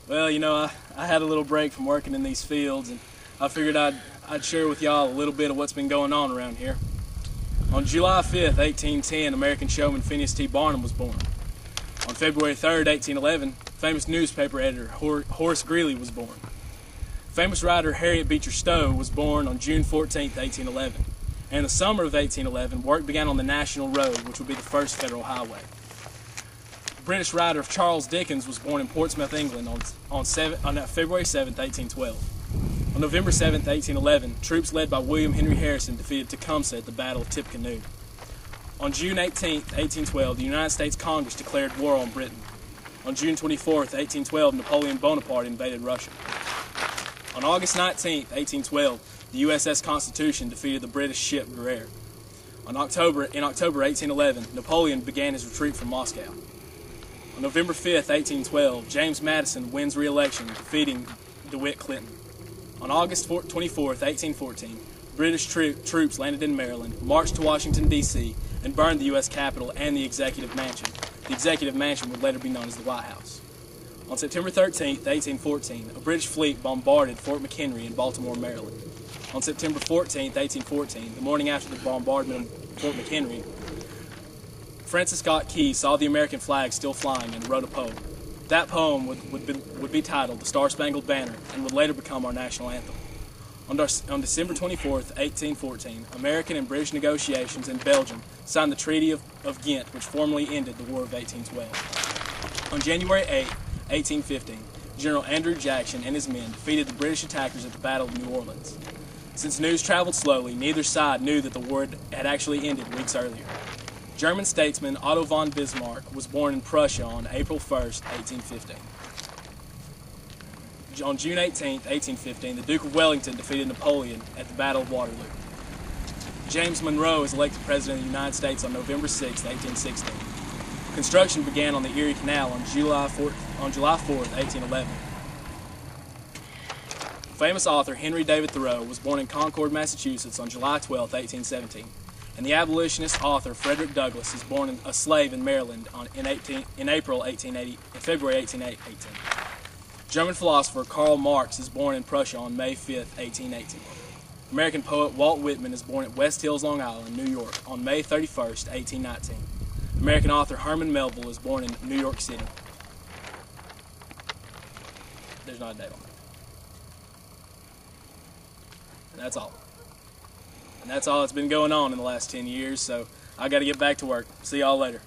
Well, I had a little break from working in these fields, and I figured I'd share with y'all a little bit of what's been going on around here. On July 5th, 1810, American showman Phineas T. Barnum was born. On February 3rd, 1811, famous newspaper editor Horace Greeley was born. Famous writer Harriet Beecher Stowe was born on June 14th, 1811. And in the summer of 1811, work began on the National Road, which would be the first federal highway. British writer Charles Dickens was born in Portsmouth, England on February 7, 1812. On November 7, 1811, troops led by William Henry Harrison defeated Tecumseh at the Battle of Tippecanoe. On June 18, 1812, the United States Congress declared war on Britain. On June 24, 1812, Napoleon Bonaparte invaded Russia. On August 19, 1812, the USS Constitution defeated the British ship Guerriere. In October 1811, Napoleon began his retreat from Moscow. On November 5, 1812, James Madison wins re-election, defeating DeWitt Clinton. On August 24, 1814, British troops landed in Maryland, marched to Washington, D.C., and burned the U.S. Capitol and the Executive Mansion. The Executive Mansion would later be known as the White House. On September 13, 1814, a British fleet bombarded Fort McHenry in Baltimore, Maryland. On September 14, 1814, the morning after the bombardment of Fort McHenry, Francis Scott Key saw the American flag still flying and wrote a poem. That poem would be titled The Star-Spangled Banner and would later become our national anthem. On December 24, 1814, American and British negotiations in Belgium signed the Treaty of Ghent, which formally ended the War of 1812. On January 8, 1815, General Andrew Jackson and his men defeated the British attackers at the Battle of New Orleans. Since news traveled slowly, neither side knew that the war had actually ended weeks earlier. German statesman Otto von Bismarck was born in Prussia on April 1, 1815. On June 18, 1815, the Duke of Wellington defeated Napoleon at the Battle of Waterloo. James Monroe was elected President of the United States on November 6, 1816. Construction began on the Erie Canal on July 4, 1811. Famous author Henry David Thoreau was born in Concord, Massachusetts on July 12, 1817. And the abolitionist author Frederick Douglass is born a slave in Maryland in February 1818. German philosopher Karl Marx is born in Prussia on May 5, 1818. American poet Walt Whitman is born at West Hills, Long Island, New York on May 31, 1819. American author Herman Melville is born in New York City. There's not a date on that. And that's all. And that's all that's been going on in the last 10 years, so I got to get back to work. See y'all later.